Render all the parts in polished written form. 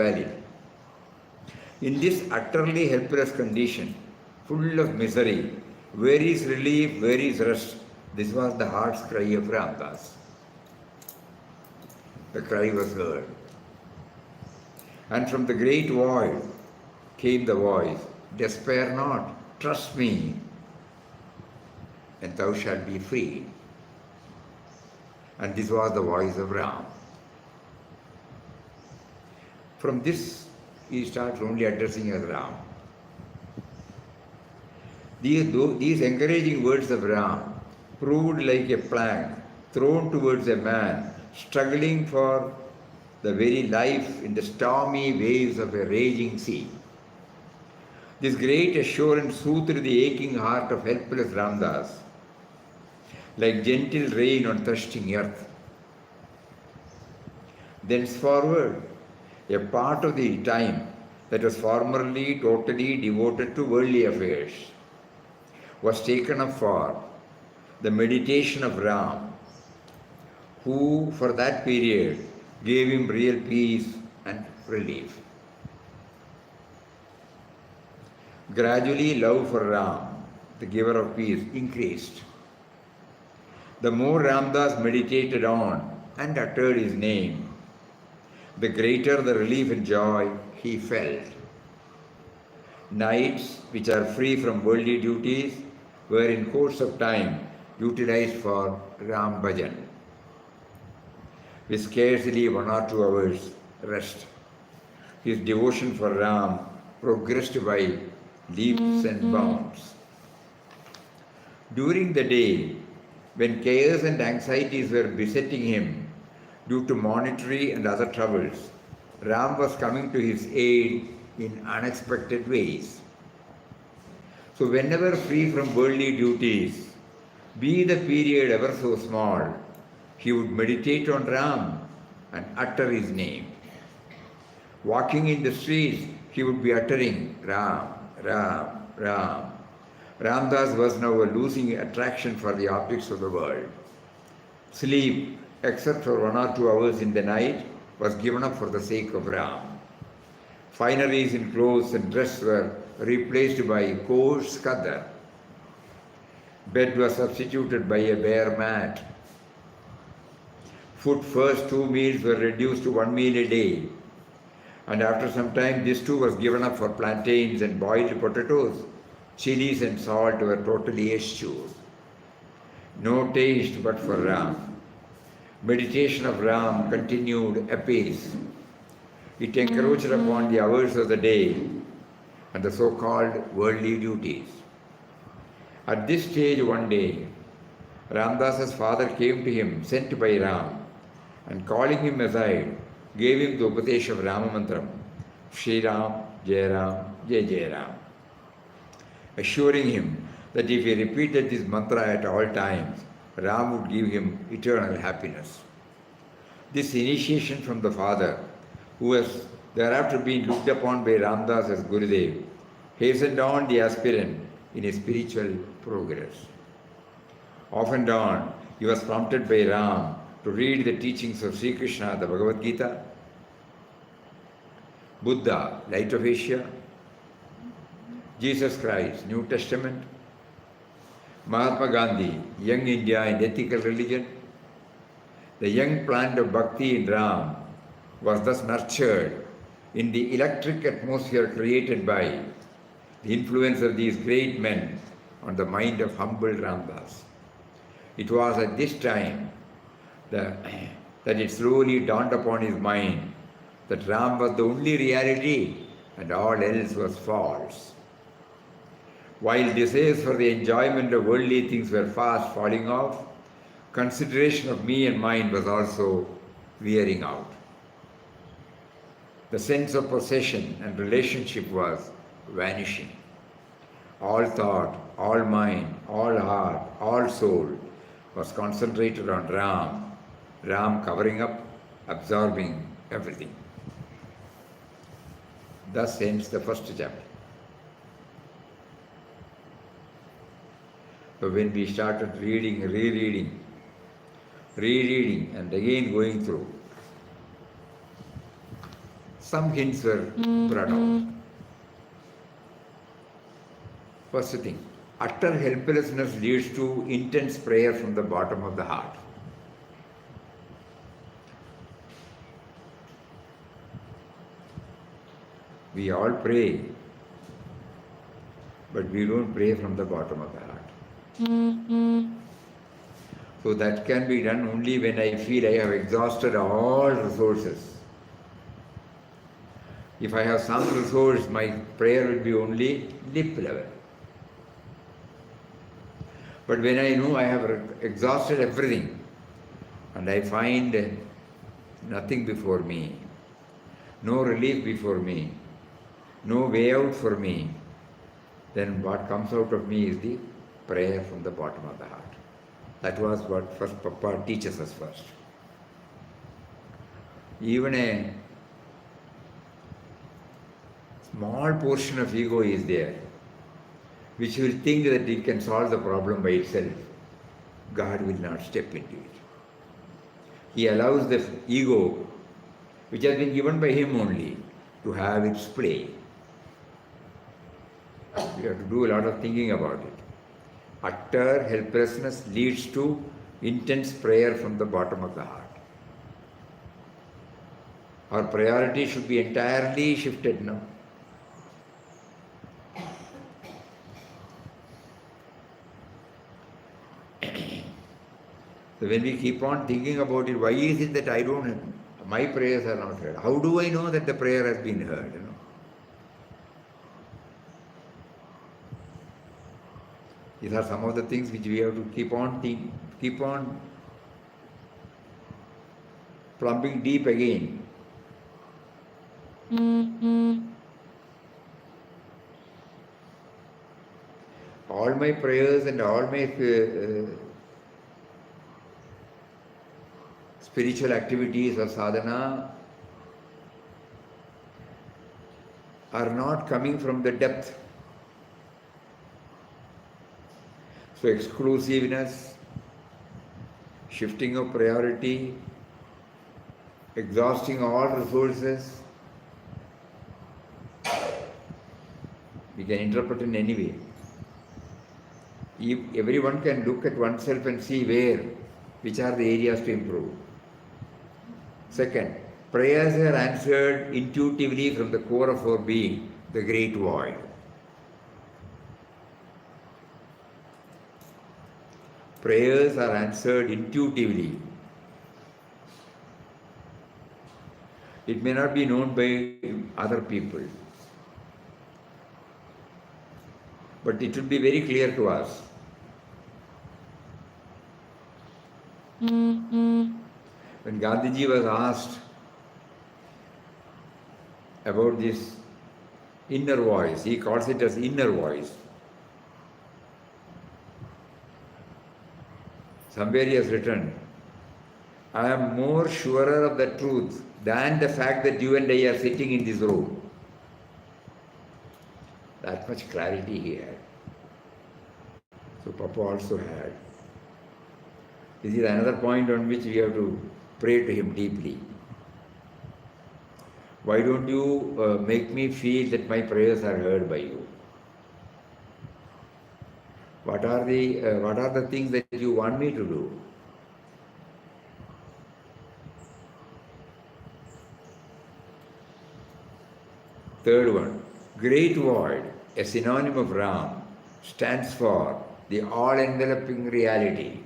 valley. In this utterly helpless condition, full of misery, where is relief, where is rest? This was the heart's cry of Ramdas. The cry was heard. And from the great void came the voice, despair not, trust me, and thou shalt be free. And this was the voice of Ram. From this, he starts only addressing as Ram. These encouraging words of Ram proved like a plank thrown towards a man struggling for the very life in the stormy waves of a raging sea. This great assurance soothed the aching heart of helpless Ramdas like gentle rain on thirsting earth. Thenceforward, a part of the time that was formerly totally devoted to worldly affairs was taken up for the meditation of Ram, who for that period gave him real peace and relief. Gradually, love for Ram, the giver of peace, increased. The more Ramdas meditated on and uttered his name, the greater the relief and joy he felt. Nights which are free from worldly duties were in course of time utilized for Ram Bhajan, with scarcely 1 or 2 hours rest. His devotion for Ram progressed by leaps and bounds. During the day, when cares and anxieties were besetting him due to monetary and other troubles, Ram was coming to his aid in unexpected ways. So whenever free from worldly duties, be the period ever so small, he would meditate on Ram and utter his name. Walking in the streets, he would be uttering Ram, Ram, Ram. Ramdas was now losing attraction for the objects of the world. Sleep, except for 1 or 2 hours in the night, was given up for the sake of Ram. Fineries in clothes and dress were replaced by coarse khadar. Bed was substituted by a bare mat. Food first 2 meals were reduced to 1 meal a day. And after some time, this too was given up for plantains and boiled potatoes. Chilies and salt were totally eschewed. No taste but for Ram. Meditation of Ram continued apace. It encroached upon the hours of the day and the so-called worldly duties. At this stage one day, Ramdas's father came to him, sent by Ram, and calling him aside, gave him the Upadesh of Ramamantram, Shri Ram, Jai Ram, Jai Jai Ram, assuring him that if he repeated this mantra at all times, Ram would give him eternal happiness. This initiation from the father, who has thereafter been looked upon by Ramdas as Gurudev, hastened on the aspirant in his spiritual progress. Off and on, he was prompted by Ram to read the teachings of Sri Krishna, the Bhagavad Gita, Buddha, Light of Asia, Jesus Christ, New Testament, Mahatma Gandhi, Young India and Ethical Religion. The young plant of bhakti in Ram was thus nurtured in the electric atmosphere created by the influence of these great men on the mind of humble Ramdas. It was at this time that it slowly dawned upon his mind that Ram was the only reality and all else was false. While desires for the enjoyment of worldly things were fast falling off, consideration of me and mine was also wearing out. The sense of possession and relationship was vanishing. All thought, all mind, all heart, all soul was concentrated on Ram, Ram covering up, absorbing everything. Thus ends the first chapter. So when we started reading, rereading, and again going through, some hints were brought out. First thing, utter helplessness leads to intense prayer from the bottom of the heart. We all pray, but we don't pray from the bottom of the heart. So that can be done only when I feel I have exhausted all resources. If I have some resource, my prayer will be only lip level. But when I know I have exhausted everything and I find nothing before me, no relief before me, no way out for me, then what comes out of me is the prayer from the bottom of the heart. That was what first Papa teaches us first. Even a small portion of ego is there, which will think that it can solve the problem by itself. God will not step into it. He allows the ego, which has been given by Him only, to have its play. We have to do a lot of thinking about it. Utter helplessness leads to intense prayer from the bottom of the heart. Our priority should be entirely shifted now. So when we keep on thinking about it, why is it that my prayers are not heard? How do I know that the prayer has been heard? These are some of the things which we have to keep on plumbing deep again. All my prayers and all my spiritual activities or sadhana are not coming from the depth. So exclusiveness, shifting of priority, exhausting all resources, we can interpret in any way. If everyone can look at oneself and see which are the areas to improve. Second, prayers are answered intuitively from the core of our being, the great void. Prayers are answered intuitively. It may not be known by other people, but it will be very clear to us. When Gandhiji was asked about this inner voice, he calls it as inner voice. Somewhere he has written, I am more surer of the truth than the fact that you and I are sitting in this room. That much clarity he had. So Papa also had. This is another point on which we have to pray to him deeply. Why don't you make me feel that my prayers are heard by you? What are the things that you want me to do? Third one, great void, a synonym of Ram, stands for the all-enveloping reality,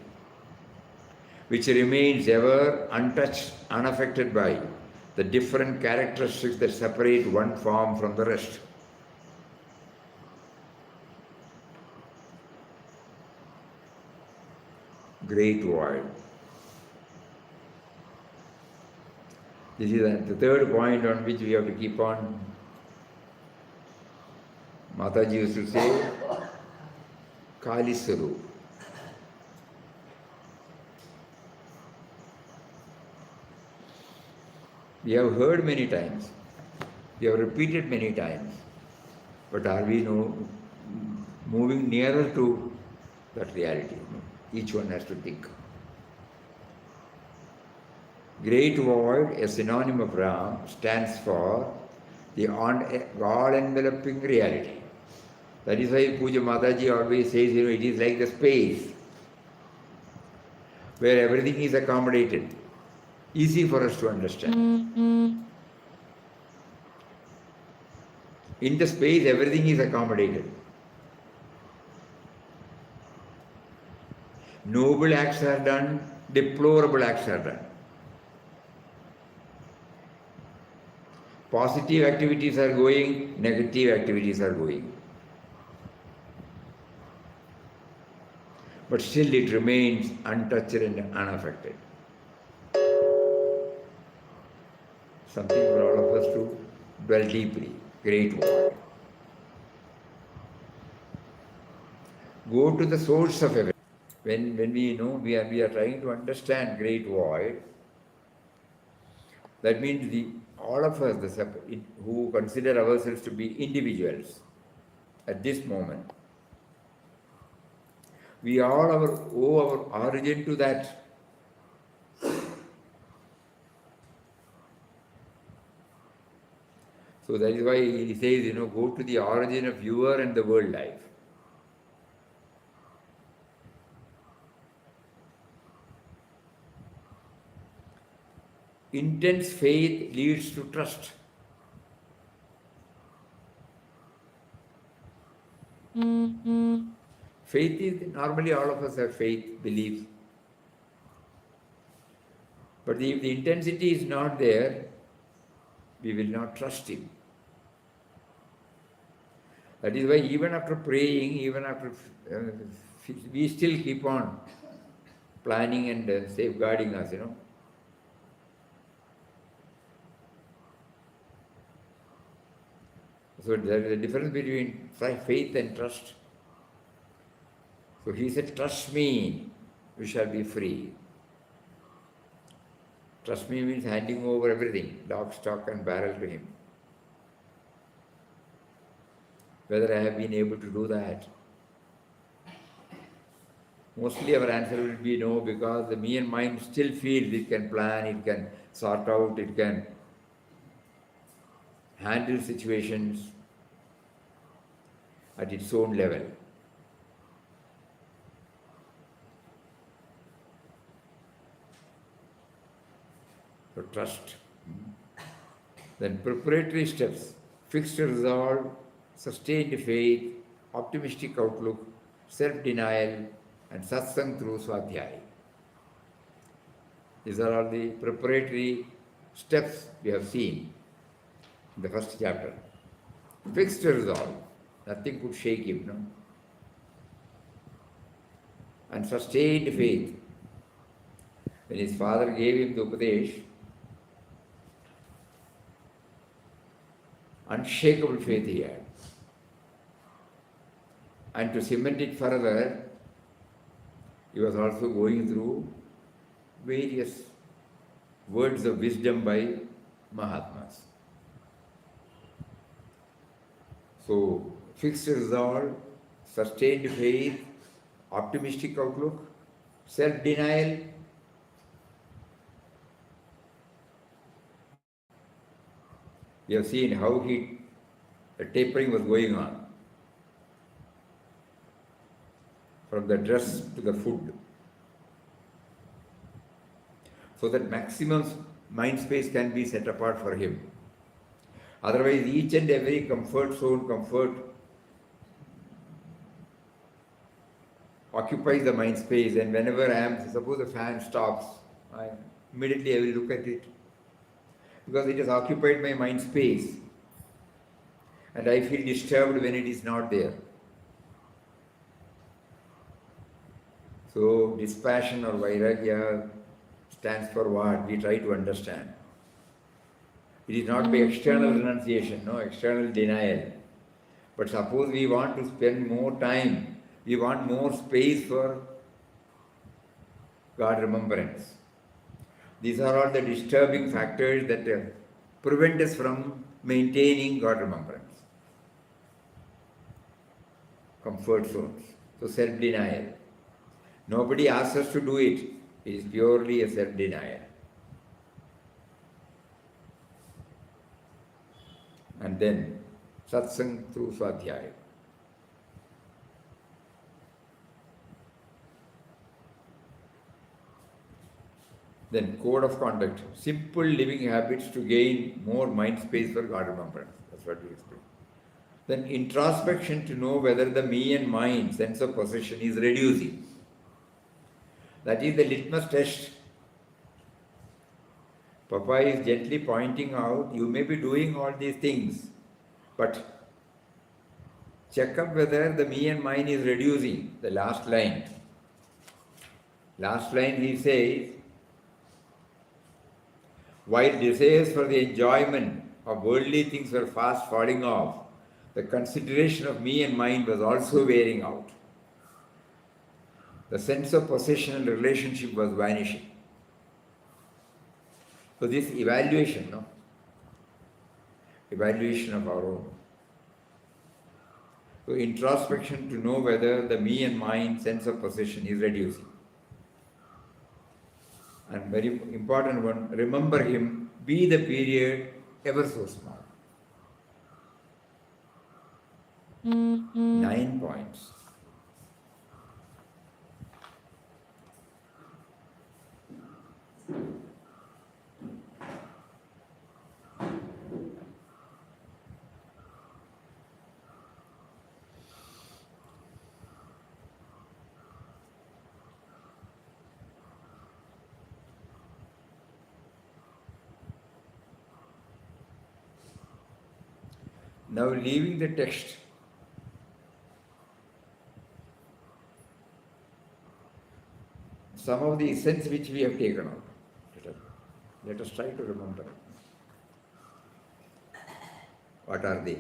which remains ever untouched, unaffected by the different characteristics that separate one form from the rest. Great void. This is the third point on which we have to keep on. Mataji used to say, Kali Sarup. We have heard many times, we have repeated many times, but are we moving nearer to that reality? Each one has to think. Great void, a synonym of Ram, stands for the all-enveloping reality. That is why Puja Mataji always says, it is like the space where everything is accommodated. Easy for us to understand. In the space, everything is accommodated. Noble acts are done, deplorable acts are done. Positive activities are going, negative activities are going. But still it remains untouched and unaffected. Something for all of us to dwell deeply. Great void. Go to the source of everything. When we know we are trying to understand great void, that means all of us who consider ourselves to be individuals at this moment, we all owe our origin to that. So that is why he says, go to the origin of your and the world life. Intense faith leads to trust. Faith is, normally all of us have faith, beliefs. But if the intensity is not there, we will not trust him. That is why even after praying, we still keep on planning and safeguarding us, So there is a difference between faith and trust. So he said, trust me, you shall be free. Trust me means handing over everything, lock, stock and barrel to him. Whether I have been able to do that? Mostly our answer will be no, because the me and mind still feels it can plan, it can sort out, it can handle situations at its own level. So trust. Then preparatory steps, fixed resolve, sustained faith, optimistic outlook, self-denial, and satsang through swadhyaya. These are all the preparatory steps we have seen in the first chapter. Fixed resolve, nothing could shake him, no? And sustained faith. When his father gave him the Upadesh, unshakable faith he had. And to cement it further, he was also going through various words of wisdom by Mahatmas. So, fixed resolve, sustained faith, optimistic outlook, self-denial, we have seen how the tapering was going on. From the dress to the food. So that maximum mind space can be set apart for him. Otherwise, each and every comfort occupies the mind space, and whenever suppose the fan stops, immediately I will look at it. Because it has occupied my mind space. And I feel disturbed when it is not there. So, dispassion or vairagya stands for what? We try to understand. It is not by external renunciation, no external denial. But suppose we want to spend more time, we want more space for God remembrance. These are all the disturbing factors that prevent us from maintaining God remembrance. Comfort zones. So self-denial. Nobody asks us to do it. It is purely a self-denial. and then Satsang through Swadhyaya. Then code of conduct, simple living habits to gain more mind space for God remembrance. That's what we explain. Then introspection to know whether the me and mine sense of possession is reducing. That is the litmus test. Papa is gently pointing out, you may be doing all these things, but check up whether the me and mine is reducing. The last line. Last line he says, while desires for the enjoyment of worldly things were fast falling off, the consideration of me and mine was also wearing out. The sense of possession and relationship was vanishing. So this evaluation of our own. So introspection to know whether the me and mine sense of possession is reducing. And very important one, remember him, be the period ever so small. 9 points. Now leaving the text, some of the essence which we have taken out. Let us try to remember. What are they?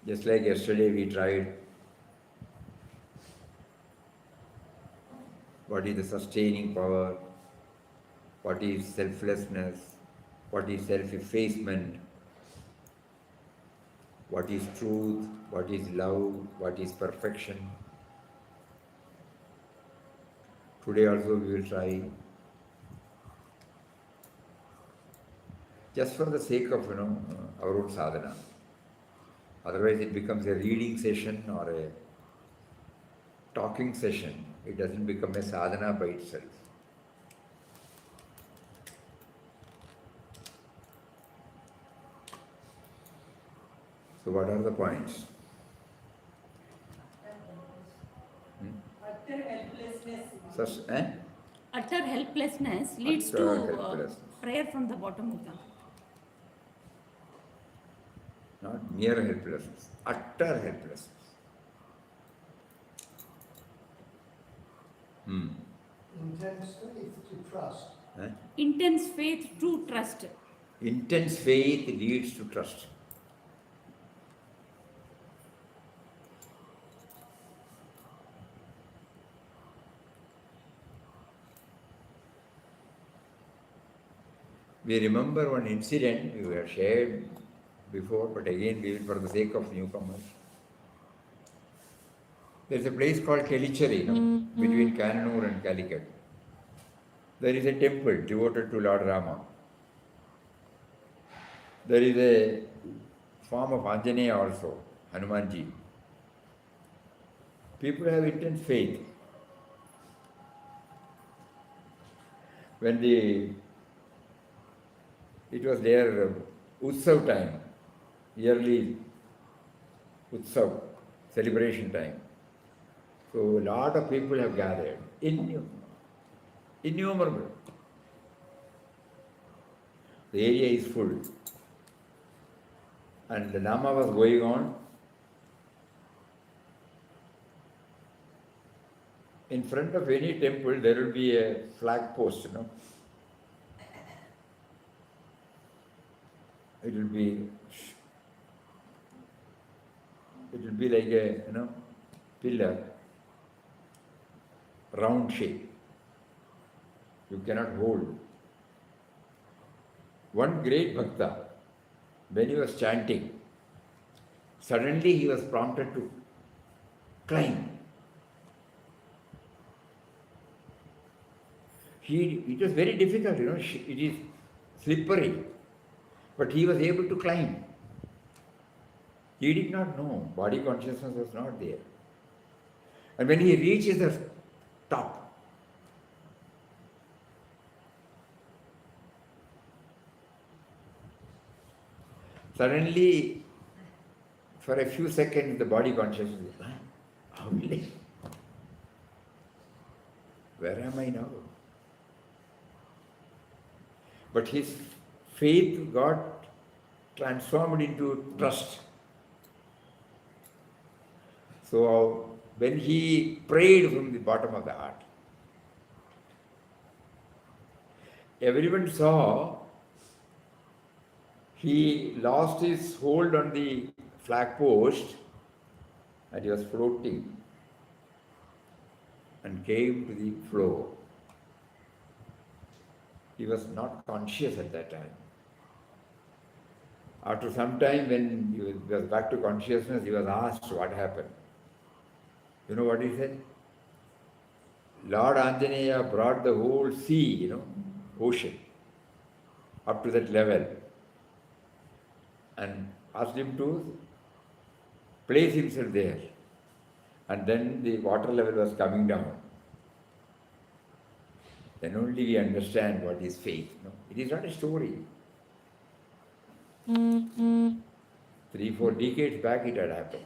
Just like yesterday we tried what is the sustaining power, what is selflessness, what is self-effacement, what is truth, what is love, what is perfection. Today also we will try, just for the sake of our own sadhana. Otherwise it becomes a reading session or a talking session. It doesn't become a sadhana by itself. So what are the points? Utter helplessness. Utter helplessness leads to prayer from the bottom of the heart. Not mere helplessness, utter helplessness. Intense faith to trust. Intense faith to trust. Intense faith leads to trust. We remember one incident we have shared before, but again we will for the sake of newcomers. There is a place called Kelicheri, between Kanhangad and Calicut. There is a temple devoted to Lord Rama. There is a form of Anjaneya also, Hanumanji. People have intense faith. When it was their Utsav time, yearly Utsav, celebration time. So a lot of people have gathered, innumerable. The area is full. And the Nama was going on. In front of any temple, there will be a flag post, It will be like a, pillar, round shape. You cannot hold. One great bhakta, when he was chanting, suddenly he was prompted to climb. It was very difficult, it is slippery, but he was able to climb. He did not know, body consciousness was not there. And when he reaches the top, suddenly, for a few seconds, the body consciousness is, how will I? Where am I now? But his faith got transformed into trust. So when he prayed from the bottom of the heart, everyone saw he lost his hold on the flag post and he was floating and came to the floor. He was not conscious at that time. After some time, when he was back to consciousness, he was asked what happened. You know what he said? Lord Anjaneya brought the whole sea, ocean, up to that level and asked him to place himself there. And then the water level was coming down. Then only we understand what is faith. It is not a story. 3-4 decades back it had happened.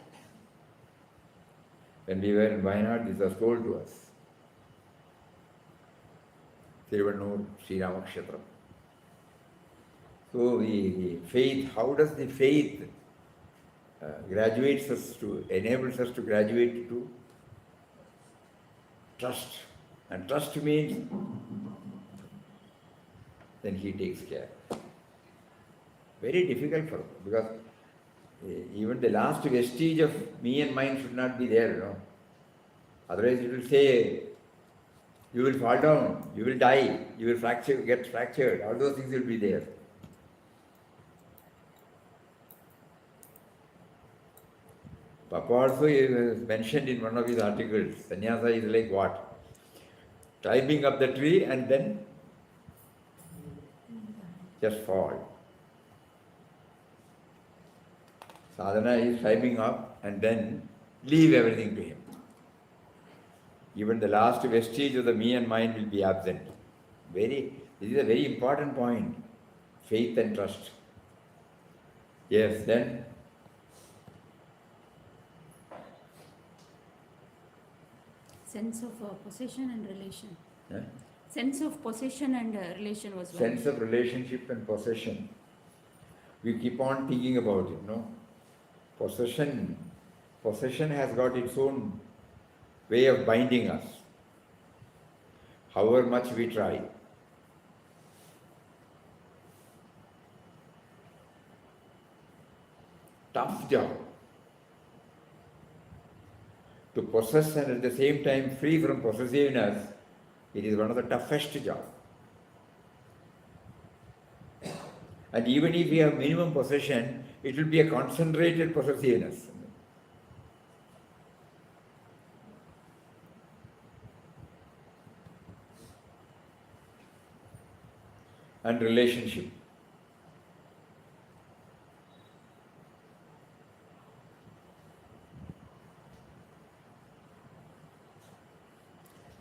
When we were in Wayanad, this was told to us. Thereupon Sri Ramakshatram. So the faith, how does the faith enables us to graduate to trust? And trust means then he takes care. Very difficult for him, because even the last vestige of me and mine should not be there, Otherwise it will say, you will fall down, you will die, you will get fractured, all those things will be there. Papa also mentioned in one of his articles, sannyasa is like what? Climbing up the tree and then just fall. Sadhana is climbing up and then leave everything to him. Even the last vestige of the me and mine will be absent. This is a very important point. Faith and trust. Yes, then? Sense of possession and relation. Yeah? Sense of possession and relation was one. Sense of relationship and possession. We keep on thinking about it, Possession has got its own way of binding us, however much we try. Tough job. To possess and at the same time free from possessiveness, it is one of the toughest jobs. And even if we have minimum possession, it will be a concentrated possessiveness. And relationship.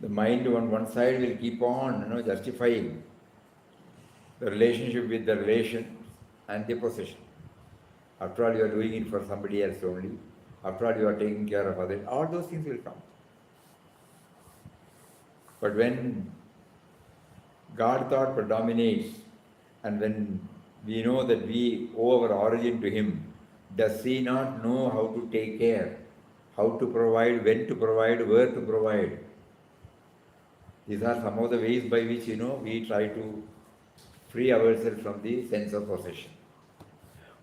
The mind on one side will keep on, justifying the relationship with the relation and the possession. After all, you are doing it for somebody else only. After all, you are taking care of others. All those things will come. But when God thought predominates, and when we know that we owe our origin to Him, does He not know how to take care, how to provide, when to provide, where to provide? These are some of the ways by which, we try to free ourselves from the sense of possession.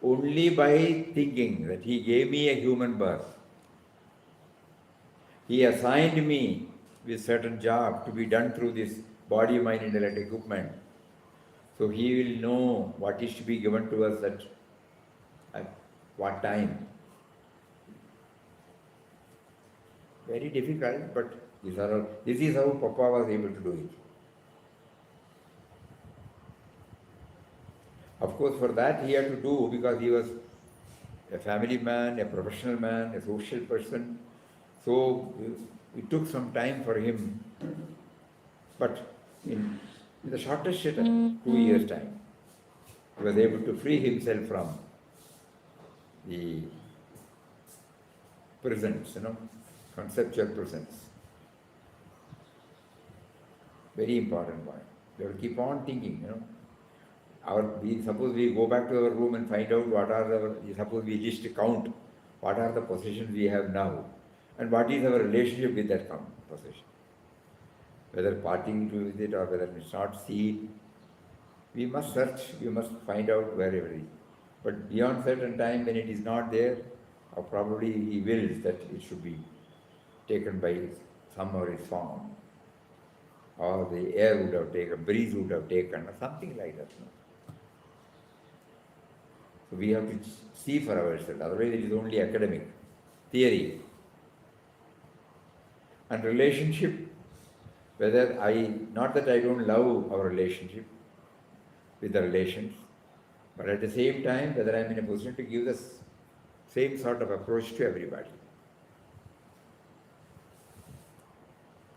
Only by thinking that He gave me a human birth, He assigned me with certain job to be done through this body, mind, intellect equipment. So He will know what is to be given to us at what time. Very difficult, but this is how Papa was able to do it. Of course, for that he had to do, because he was a family man, a professional man, a social person. So it took some time for him, but in the shortest time, 2 years' time, he was able to free himself from the prisons, conceptual prisons. Very important point. We have to keep on thinking, suppose we go back to our room and find out suppose we just count what are the possessions we have now and what is our relationship with that possession. Whether parting with it or whether it's not seen, we must search, we must find out wherever it is. But beyond certain time when it is not there, or probably he wills that it should be taken by some or its form, or the air would have taken, breeze would have taken, or something like that. So we have to see for ourselves, otherwise it is only academic, theory. And relationship, not that I don't love our relationship with the relations, but at the same time, whether I am in a position to give the same sort of approach to everybody.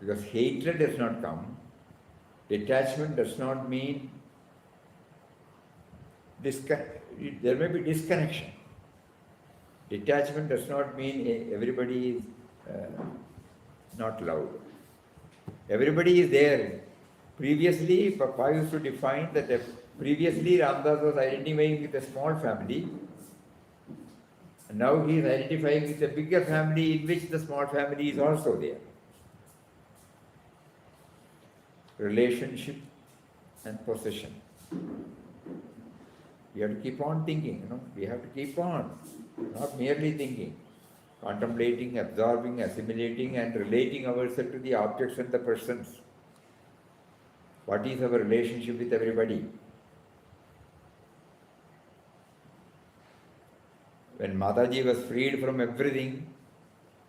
Because hatred does not come, detachment does not mean there may be disconnection. Detachment does not mean everybody is not loved. Everybody is there. Previously, Papa used to define that previously Ramdas was identifying with a small family, and now he is identifying with a bigger family in which the small family is also there. Relationship and possession. We have to keep on thinking, we have to keep on, not merely thinking, contemplating, absorbing, assimilating and relating ourselves to the objects and the persons. What is our relationship with everybody? When Mataji was freed from everything,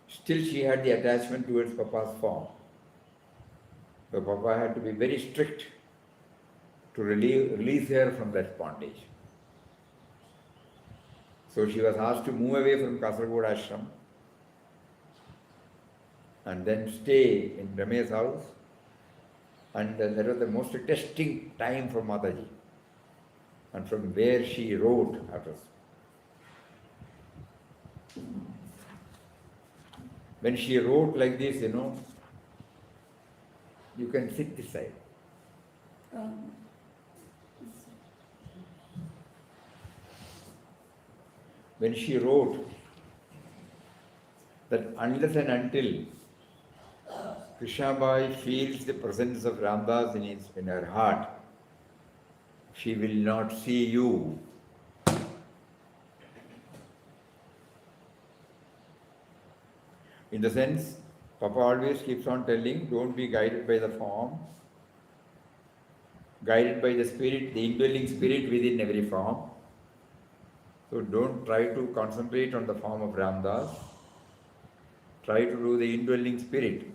still she had the attachment towards Papa's form. So Papa had to be very strict to release her from that bondage. So she was asked to move away from Kasaragod ashram and then stay in Rame's house. And that was the most testing time for Mataji. And from where she wrote after. When she wrote like this, you can sit this side. When she wrote that unless and until Krishnabai feels the presence of Ramdas in her heart, she will not see you. In the sense, Papa always keeps on telling, don't be guided by the form, guided by the spirit, the indwelling spirit within every form. So don't try to concentrate on the form of Ramdas. Try to do the indwelling spirit.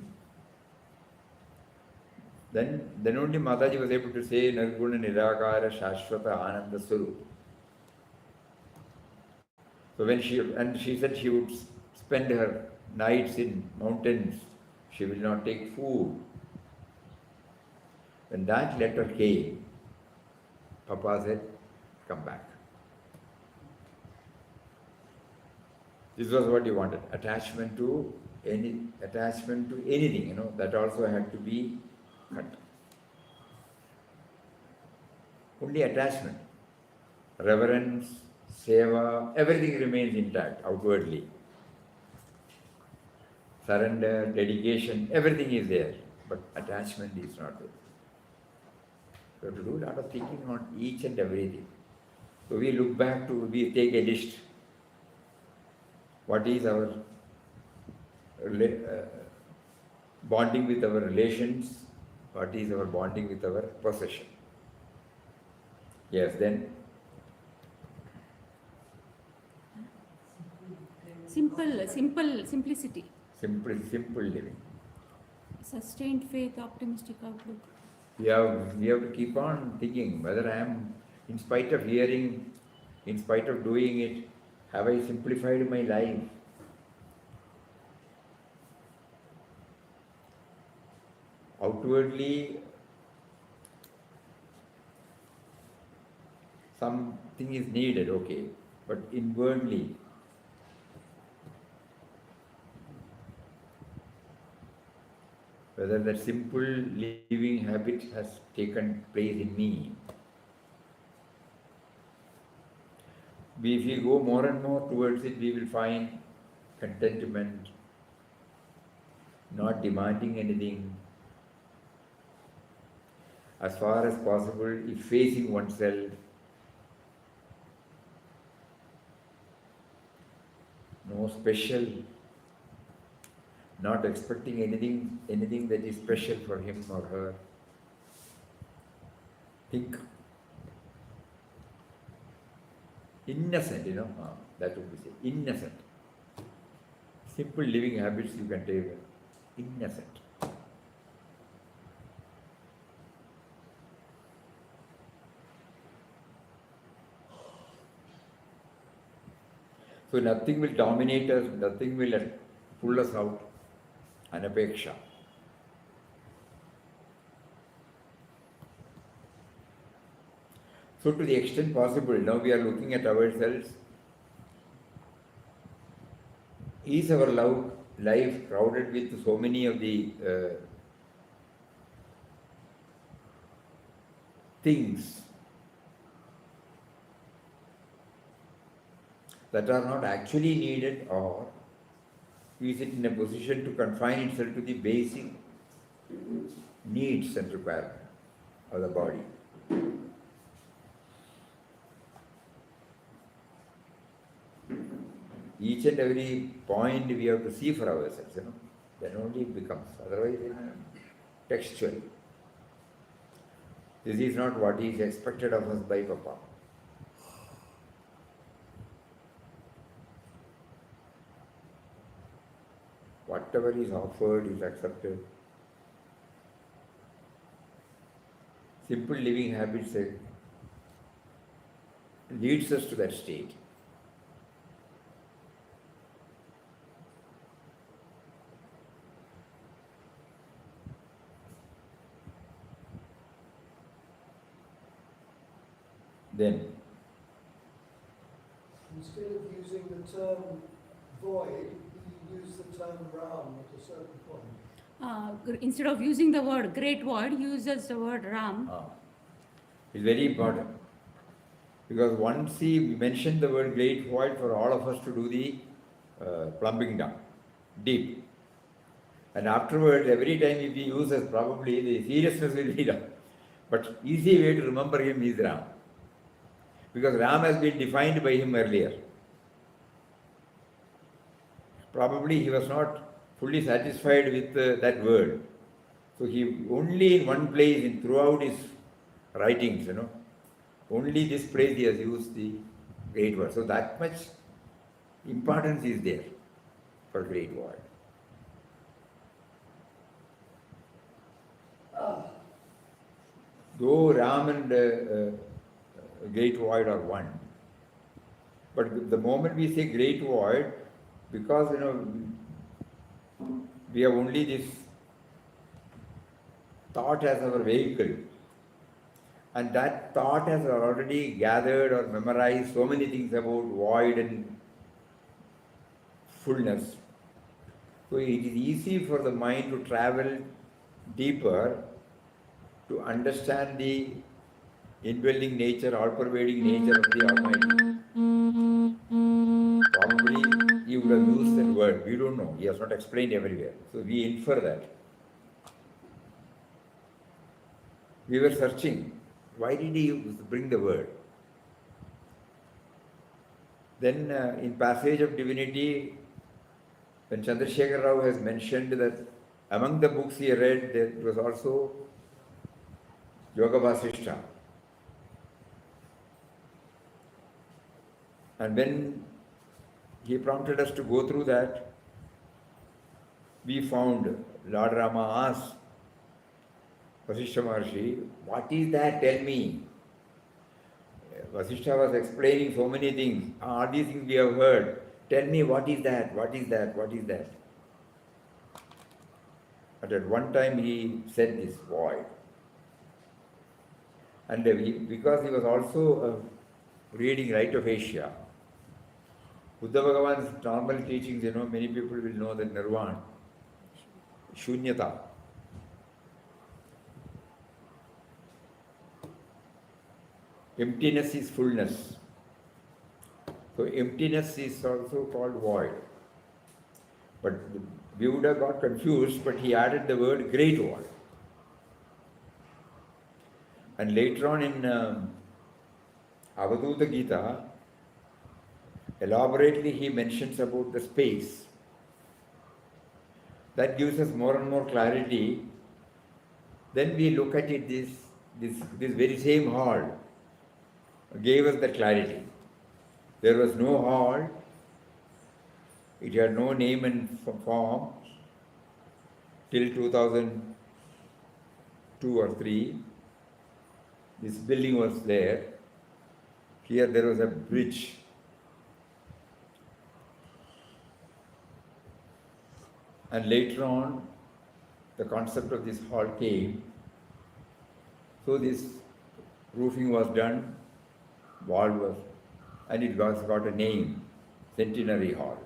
Then only Mataji was able to say Nirguna Nirakara Shashvata Ananda Swarup. So she said she would spend her nights in mountains, she will not take food. When that letter came, Papa said, come back. This was what he wanted, attachment to anything, that also had to be cut. Only attachment, reverence, seva, everything remains intact outwardly. Surrender, dedication, everything is there, but attachment is not there. So to do a lot of thinking on each and everything. So we take a list. What is our bonding with our relations? What is our bonding with our possession? Yes, then? Simplicity. Simple living. Sustained faith, optimistic outlook. We have to keep on thinking whether I am In spite of hearing, in spite of doing it, have I simplified my life? Outwardly, something is needed, okay, but inwardly, whether that simple living habit has taken place in me. If we go more and more towards it, we will find contentment, not demanding anything. As far as possible, if facing oneself, no special, not expecting anything that is special for him or her. Think innocent, that would be said. Innocent. Simple living habits you can take. Innocent. So nothing will dominate us, nothing will pull us out. Anapeksha. So to the extent possible, now we are looking at ourselves. Is our life crowded with so many of the things that are not actually needed, or is it in a position to confine itself to the basic needs and requirements of the body? Each and every point we have to see for ourselves, then only it becomes, otherwise textual. This is not what is expected of us by Papa. Whatever is offered is accepted. Simple living habits leads us to that state. Then, instead of using the term void, you use the term Ram at a certain point. Instead of using the word great void, uses the word Ram. It's very important. Because once he mentioned the word great void for all of us to do the plumbing down, deep. And afterwards, every time if he uses, probably the seriousness will be done. But easy way to remember him is Ram. Because Ram has been defined by him earlier. Probably he was not fully satisfied with that word. So he only in one place, throughout his writings, only this place he has used the great word. So that much importance is there for great word. Though Ram and great void are one, but the moment we say great void, because we have only this thought as our vehicle, and that thought has already gathered or memorized so many things about void and fullness. So it is easy for the mind to travel deeper to understand the indwelling nature, all-pervading nature of the Almighty. Probably he would have used that word. We don't know. He has not explained everywhere. So we infer that. We were searching. Why did he bring the word? Then in Passage of Divinity, when Chandrasekhar Rao has mentioned that among the books he read, there was also Yoga Vasishta. And when he prompted us to go through that, we found Lord Rama asked Vasishta Maharshi, what is that? Tell me. Vasishtha was explaining so many things. All these things we have heard. Tell me what is that? What is that? What is that? But at one time he said this void. And because he was also reading Rite of Asia, Buddha Bhagavan's normal teachings, many people will know that nirvana, shunyata. Emptiness is fullness. So emptiness is also called void. But we would have got confused, but he added the word great void. And later on in Avadhuta Gita, elaborately he mentions about the space. That gives us more and more clarity. Then we look at it, this very same hall gave us the clarity. There was no hall, it had no name and form till 2002 or 3. This building was there. Here there was a bridge. And later on, the concept of this hall came. So this roofing was done, wall was, and it got a name, Centenary Hall.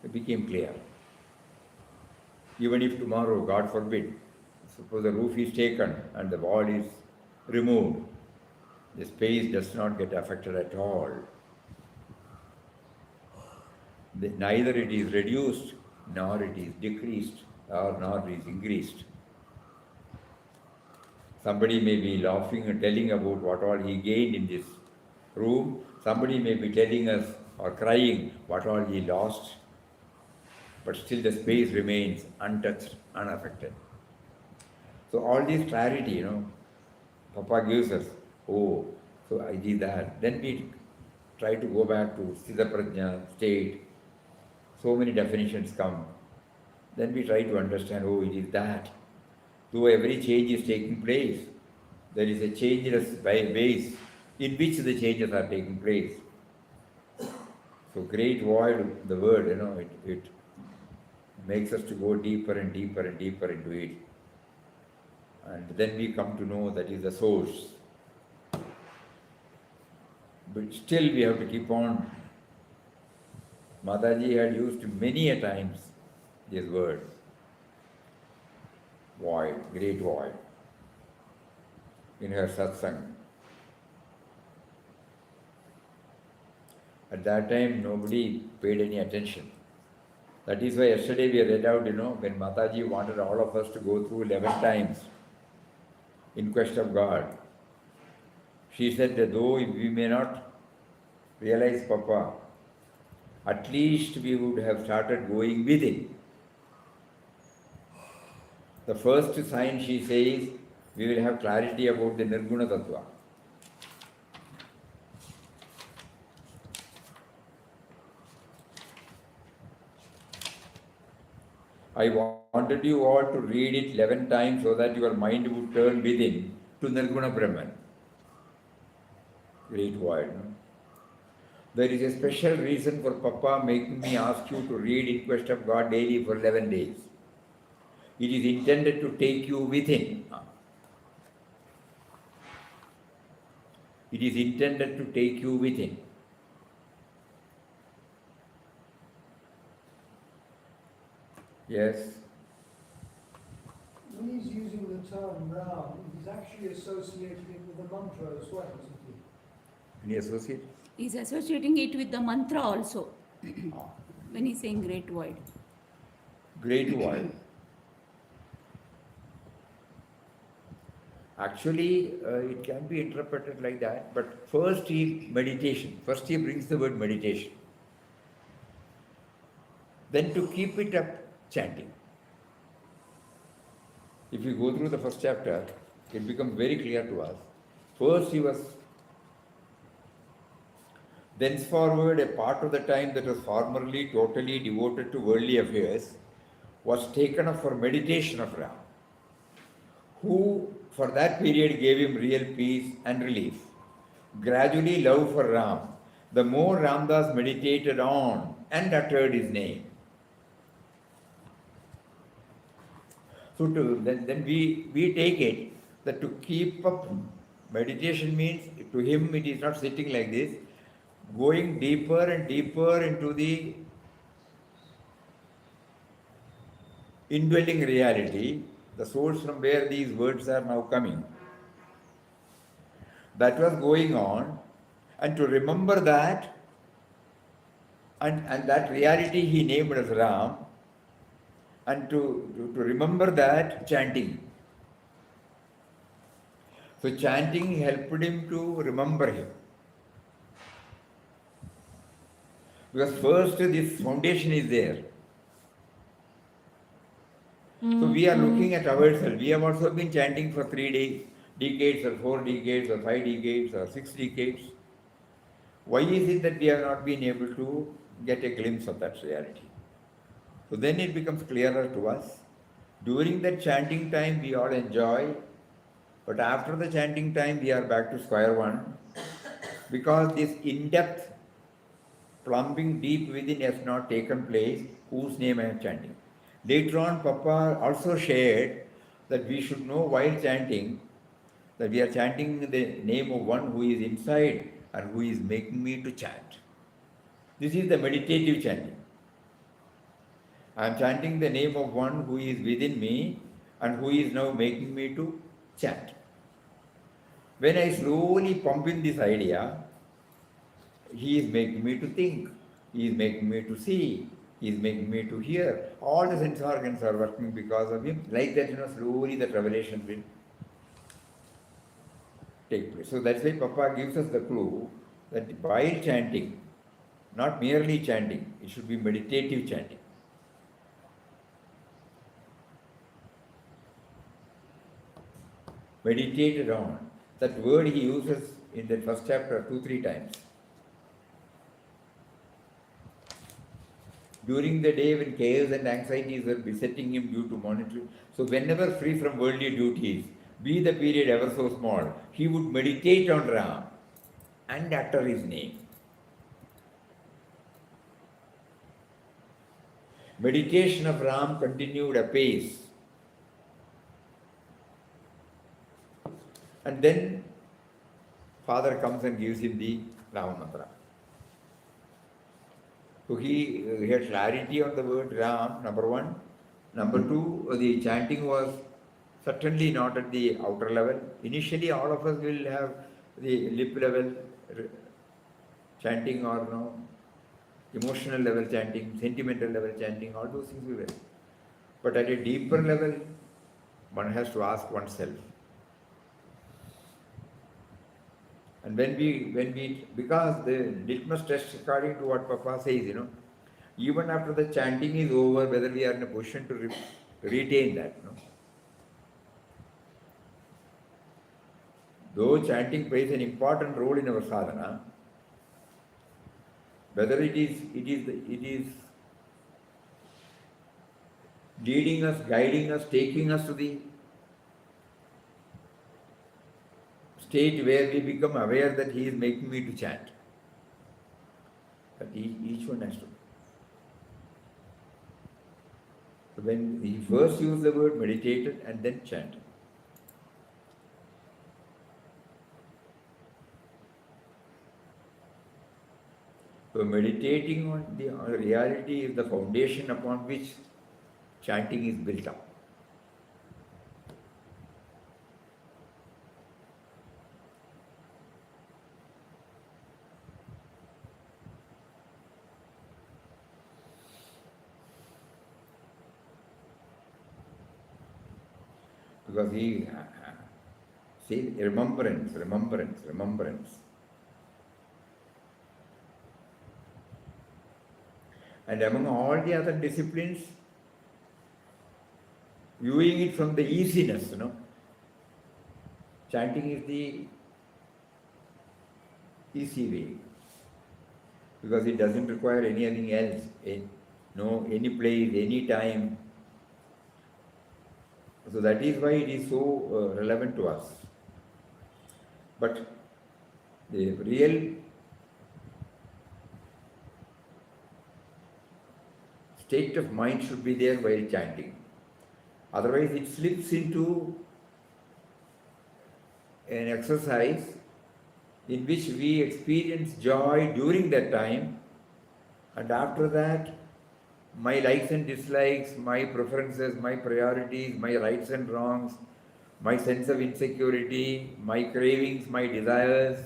It became clear. Even if tomorrow, God forbid, suppose the roof is taken and the wall is removed, the space does not get affected at all. Neither it is reduced, nor it is decreased, nor it is increased. Somebody may be laughing and telling about what all he gained in this room. Somebody may be telling us or crying what all he lost. But still the space remains untouched, unaffected. So all this clarity, Papa gives us, oh, so I did that. Then we try to go back to Siddha Prajna state. So many definitions come. Then we try to understand, oh, it is that. Though every change is taking place, there is a changeless ways in which the changes are taking place. So great void, the word, it makes us to go deeper and deeper and deeper into it. And then we come to know that is the source. But still we have to keep on. Mataji had used many a times this word. Void, great void, in her satsang. At that time, nobody paid any attention. That is why yesterday we read out, when Mataji wanted all of us to go through 11 times in quest of God. She said that though we may not realize Papa, at least we would have started going within. The first sign, she says, we will have clarity about the Nirguna Tattva. I wanted you all to read it 11 times so that your mind would turn within to Nirguna Brahman. Great void. No? There is a special reason for Papa making me ask you to read In Quest of God daily for 11 days. It is intended to take you within. It is intended to take you within. Yes? When he's using the term Ram, he's actually associating it with the mantra as well, isn't he? Any associate? He's associating it with the mantra also. When he's saying great void. Great void. Actually, it can be interpreted like that, but first he brings the word meditation. Then to keep it up, chanting. If you go through the first chapter, it becomes very clear to us. First he was, thenceforward a part of the time that was formerly totally devoted to worldly affairs was taken up for meditation of Ram, who for that period gave him real peace and relief. gradually love for Ram. The more Ramdas meditated on and uttered his name. So then we take it that to keep up meditation means to him it is not sitting like this, going deeper and deeper into the indwelling reality, the source from where these words are now coming. That was going on, and to remember that, and that reality he named as Ram, and to remember that chanting. So chanting helped him to remember him. Because first this foundation is there. So we are looking at ourselves. We have also been chanting for 3 decades or 4 decades or 5 decades or 6 decades. Why is it that we have not been able to get a glimpse of that reality? So then it becomes clearer to us. During that chanting time we all enjoy, but after the chanting time we are back to square one, because this in-depth plumbing deep within has not taken place, whose name I am chanting. Later on, Papa also shared that we should know while chanting that we are chanting the name of one who is inside and who is making me to chant. This is the meditative chanting. I am chanting the name of one who is within me and who is now making me to chant. When I slowly pump in this idea, he is making me to think, he is making me to see, he is making me to hear. All the sense organs are working because of him. Like that, slowly that revelation will take place. So that's why Papa gives us the clue that while chanting, not merely chanting, it should be meditative chanting. Meditated on. That word he uses in the first chapter 2-3 times. During the day when chaos and anxieties were besetting him due to monetary, so whenever free from worldly duties, be the period ever so small, he would meditate on Ram and utter his name. Meditation of Ram continued apace. And then Father comes and gives him the Ram mantra. So he had clarity on the word Ram, number one. Number two, the chanting was certainly not at the outer level. Initially, all of us will have the lip level chanting or emotional level chanting, sentimental level chanting, all those things we will. But at a deeper level, one has to ask oneself. And because the litmus test, according to what Papa says, even after the chanting is over, whether we are in a position to retain that. Though chanting plays an important role in our sadhana, whether it is leading us, guiding us, taking us to the state where we become aware that he is making me to chant. But each one has to. So when he first used the word meditated and then chanted. So meditating on the reality is the foundation upon which chanting is built up. Because he see remembrance. And among all the other disciplines, viewing it from the easiness, chanting is the easy way. Because it doesn't require anything else, any place, any time. So that is why it is so relevant to us. But The real state of mind should be there while chanting. Otherwise, it slips into an exercise in which we experience joy during that time, and after that, my likes and dislikes, my preferences, my priorities, my rights and wrongs, my sense of insecurity, my cravings, my desires,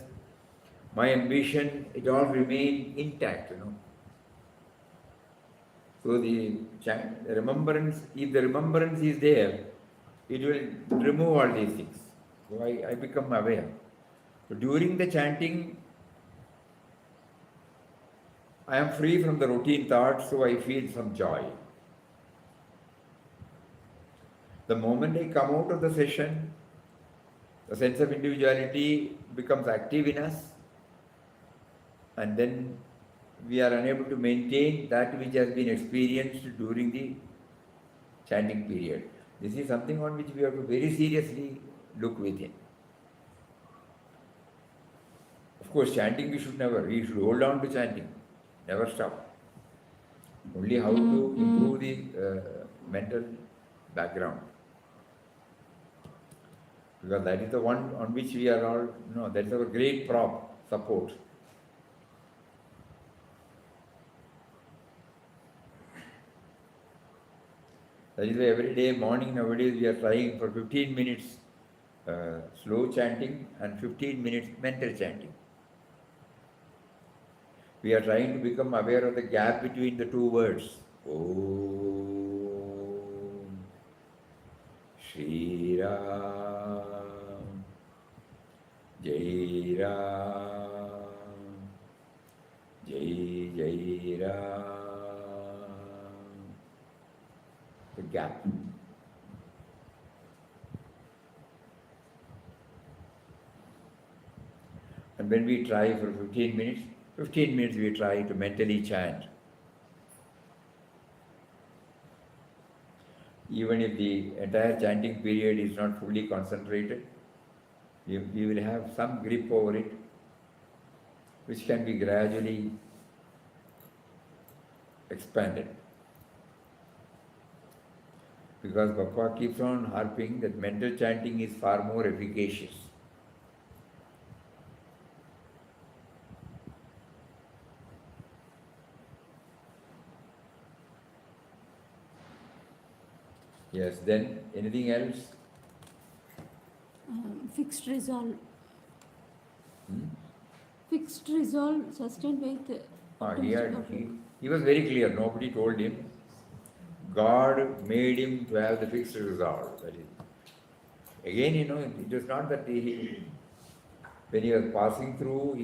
my ambition, it all remain intact, So the remembrance, if the remembrance is there, it will remove all these things. So I become aware. So during the chanting, I am free from the routine thoughts, so I feel some joy. The moment I come out of the session, the sense of individuality becomes active in us, and then we are unable to maintain that which has been experienced during the chanting period. This is something on which we have to very seriously look within. Of course, chanting we should hold on to chanting, never stop. Only how to improve the mental background. Because that is the one on which we are all, that is our great prop, support. That is why every day, morning nowadays, we are trying for 15 minutes slow chanting and 15 minutes mental chanting. We are trying to become aware of the gap between the two words. Om Shri Ram Jai Ram Jai Jai Ram. The gap. And when we try for 15 minutes we try to mentally chant. Even if the entire chanting period is not fully concentrated, we will have some grip over it, which can be gradually expanded. Because Bappa keeps on harping that mental chanting is far more efficacious. Yes, then anything else? Fixed resolve. Fixed resolve, sustained faith. He was very clear. Nobody told him. God made him to have the fixed resolve. That is. Again, it was not that when he was passing through,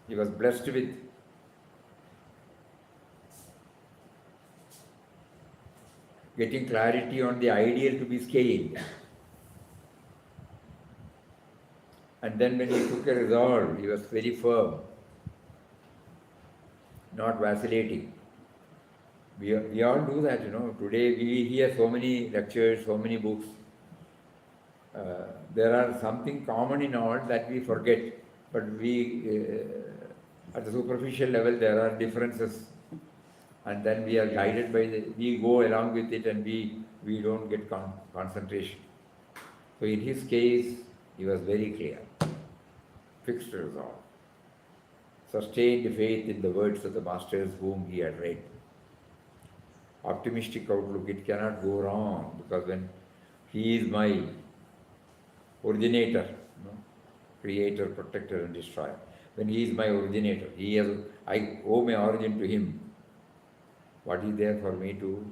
he was blessed with getting clarity on the ideal to be scaled. And then when he took a resolve, he was very firm, not vacillating. We all do that, Today we hear so many lectures, so many books. There are something common in all that we forget, but at the superficial level, there are differences. And then we are guided we go along with it, and we don't get concentration. So in his case, he was very clear. Fixed resolve. Sustained faith in the words of the masters whom he had read. Optimistic outlook, it cannot go wrong, because when he is my originator, creator, protector and destroyer. When he is my originator, I owe my origin to him. What is there for me to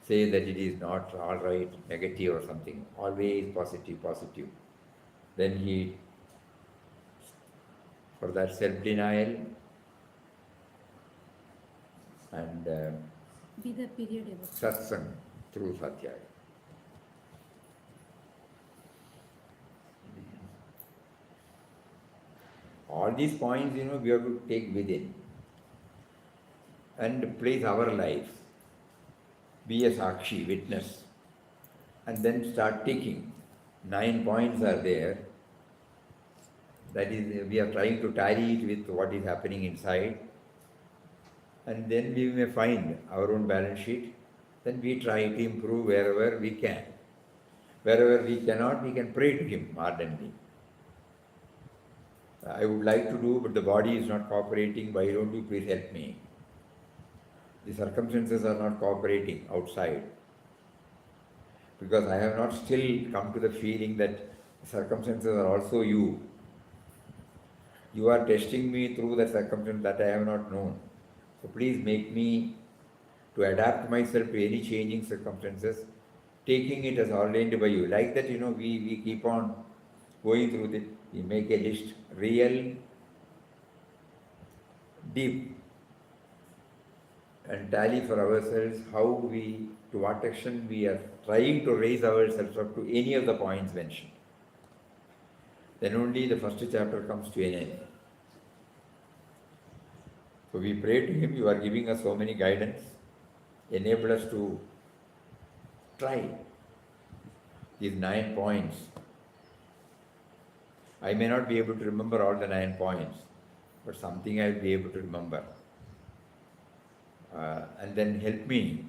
say that it is not all right, negative or something? Always positive. Then he, for that self-denial and Be the period ever. Satsang through Satyaya. All these points, we have to take within and place our life, be a Sakshi, witness, and then start ticking. 9 points are there. That is, we are trying to tally it with what is happening inside, and then we may find our own balance sheet. Then we try to improve wherever we can. Wherever we cannot, we can pray to Him ardently. I would like to do, but the body is not cooperating. Why don't you please help me? The circumstances are not cooperating outside. Because I have not still come to the feeling that circumstances are also you. You are testing me through the circumstance that I have not known. So please make me to adapt myself to any changing circumstances, taking it as ordained by you. Like that, we keep on going through it. We make a list, real, deep, and tally for ourselves to what extent we are trying to raise ourselves up to any of the points mentioned. Then only the first chapter comes to an end. So we pray to Him, you are giving us so many guidance, enable us to try these 9 points. I may not be able to remember all the 9 points, but something I will be able to remember. And then help me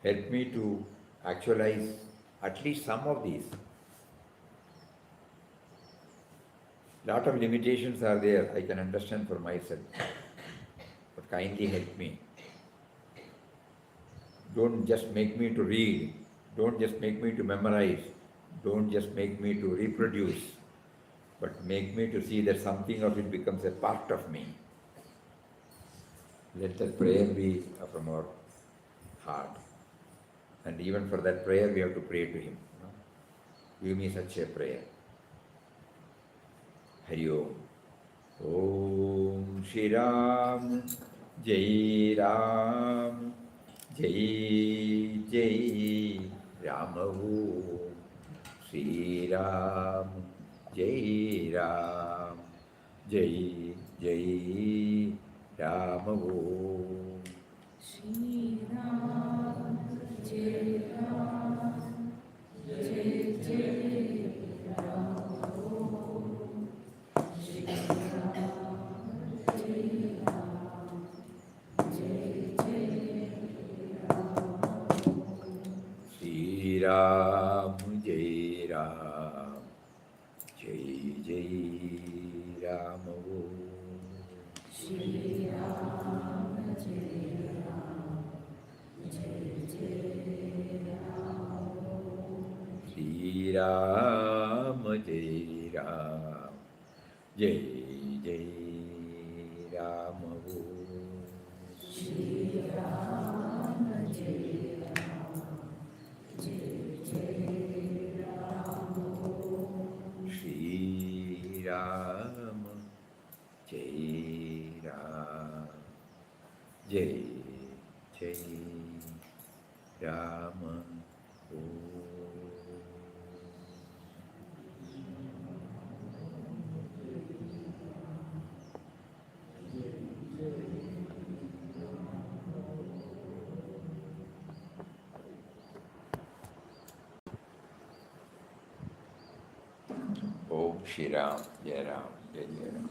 to actualize at least some of these. Lot of limitations are there, I can understand for myself, but kindly help me. Don't just make me to read, don't just make me to memorize, don't just make me to reproduce, but make me to see that something of it becomes a part of me. Let that prayer be from our heart. And even for that prayer, we have to pray to Him. Give me such a prayer. Hari Om. Om Shri Ram, Jai Ram, Jai Jai Ram. Om Shri Ram, Jai Ram, Jai Jai Ram. Om Shri Ram, Jai Ram, Jai Jai Ram. Shri Ram, Jai Ram, Jai Jai Ram. Shri Ram, Jai Ram, Jai Jai Ram. Shri Ram, Jai Ram, Jai Jai Ram. Shri Ram, Jai Ram, Jai Jai Ram. Shri Ram, Jai Ram, Jai Jai Ram. Shri Ram, Jai Ram, Jai Jai Ram. Om Shri Ram, Jai Ram, Jai Jai Ram.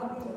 Ramnam